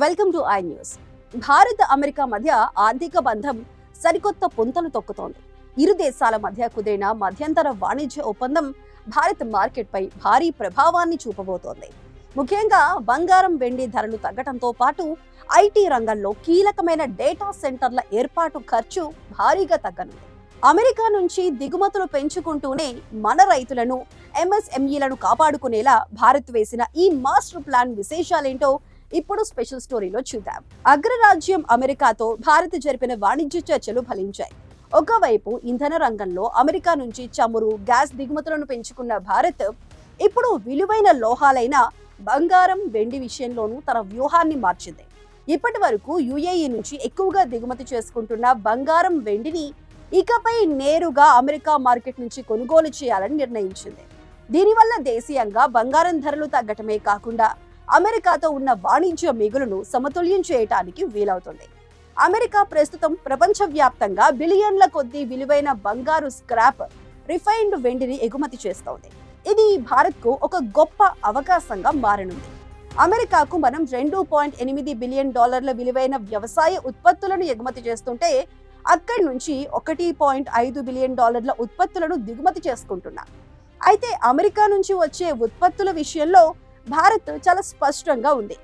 Welcome to I news. Bharat America మధ్య ఆర్థిక బంధం సరికొత్త పుంతలు తొక్కుతోంది. ఇరు దేశాల మధ్య కుదిరిన మధ్యంతర వాణిజ్య ఒప్పందం భారత్ మార్కెట్పై భారీ ప్రభావాన్ని చూపబోతోంది. ముఖ్యంగా బంగారం, వెండి ధరలు తగ్గడంతో పాటు ఐటీ రంగంలో కీలకమైన డేటా సెంటర్ల ఏర్పాటు ఖర్చు భారీగా తగ్గనుంది. అమెరికా నుంచి దిగుమతులు పెంచుకుంటూనే మన రైతులను, ఎంఎస్ఎంఈలను కాపాడుకునేలా భారత్ వేసిన ఈ మాస్టర్ ప్లాన్ విశేషాలేంటో ఇప్పుడు స్పెషల్ స్టోరీలో చూద్దాం. అగ్రరాజ్యం అమెరికాతో భారత్ జరిపిన వాణిజ్య చర్చలు ఫలించాయి. ఒకవైపు ఇంధన రంగంలో అమెరికా నుంచి చమురు, గ్యాస్ దిగుమతులను పెంచుకున్న భారత్ ఇప్పుడు విలువైన లోహాలైన బంగారం, వెండి విషయంలోనూ తన వ్యూహాన్ని మార్చింది. ఇప్పటి వరకు యుఏఈ నుంచి ఎక్కువగా దిగుమతి చేసుకుంటున్న బంగారం, వెండిని ఇకపై నేరుగా అమెరికా మార్కెట్ నుంచి కొనుగోలు చేయాలని నిర్ణయించింది. దీనివల్ల దేశీయంగా బంగారం ధరలు తగ్గటమే కాకుండా అమెరికాతో ఉన్న వాణిజ్య మిగులును సమతుల్యం చేయడానికి వీలవుతుంది. అమెరికా ప్రస్తుతం ప్రపంచవ్యాప్తంగా బిలియన్ల కొద్దీ విలువైన బంగారు, స్క్రాప్, రిఫైన్డ్ వెండిని ఎగుమతి చేస్తోంది. ఇది భారత్కు ఒక గొప్ప అవకాశంగా మారనుంది. అమెరికాకు మనం $2.8 బిలియన్ విలువైన వ్యవసాయ ఉత్పత్తులను ఎగుమతి చేస్తుంటే అక్కడి నుంచి $1.5 బిలియన్ ఉత్పత్తులను దిగుమతి చేసుకుంటున్నాం. అయితే అమెరికా నుంచి వచ్చే ఉత్పత్తుల విషయంలో భారత్ చాలా స్పష్టంగా ఉంది.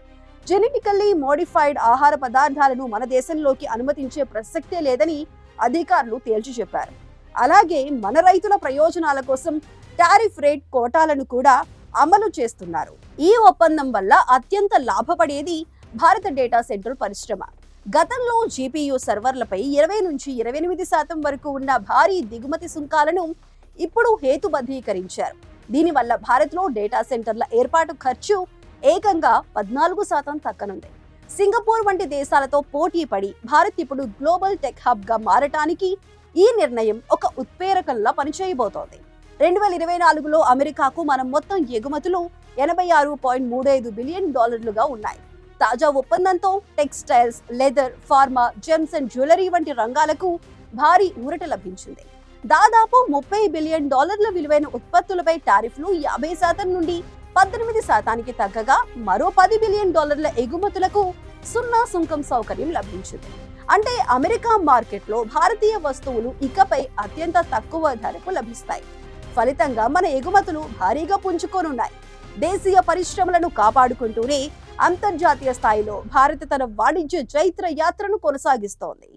జెనెటికల్లీ మోడిఫైడ్ ఆహార పదార్థాలను మన దేశంలోకి అనుమతించే ప్రసక్తే లేదని అధికారులు తేల్చి చెప్పారు. అలాగే మన రైతుల ప్రయోజనాల కోసం టారిఫ్ రేట్ కోటాలను కూడా అమలు చేస్తున్నారు. ఈ ఒప్పందం వల్ల అత్యంత లాభపడేది భారత డేటా సెంటర్ పరిశ్రమ. గతంలో జీపీయూ సర్వర్లపై 20 నుంచి 28% వరకు ఉన్న భారీ దిగుమతి సుంకాలను ఇప్పుడు హేతుబద్ధీకరించారు. దీనివల్ల భారత్లో డేటా సెంటర్ల ఏర్పాటు ఖర్చు ఏకంగా 14% తగ్గనుంది. సింగపూర్ వంటి దేశాలతో పోటీ పడి భారత్ ఇప్పుడు గ్లోబల్ టెక్ హబ్ గా మారటానికి ఈ నిర్ణయం ఒక ఉత్ప్రేరకంలా పనిచేయబోతోంది. 2024లో అమెరికాకు మనం మొత్తం ఎగుమతులు $86.35 బిలియన్ ఉన్నాయి. తాజా ఒప్పందంతో textiles, leather, pharma, gems and jewellery వంటి రంగాలకు భారీ ఊరట లభించింది. దాదాపు $30 బిలియన్ విలువైన ఉత్పత్తులపై టారిఫ్లు 50% నుండి 18% తగ్గగా మరో $10 బిలియన్ ఎగుమతులకు సున్నా సుంకం సౌకర్యం లభించింది. అంటే అమెరికా మార్కెట్లో భారతీయ వస్తువులు ఇకపై అత్యంత తక్కువ ధరకు లభిస్తాయి. ఫలితంగా మన ఎగుమతులు భారీగా పుంజుకోనున్నాయి. దేశీయ పరిశ్రమలను కాపాడుకుంటూనే అంతర్జాతీయ స్థాయిలో భారత్ తన వాణిజ్య జైత్ర యాత్రను కొనసాగిస్తోంది.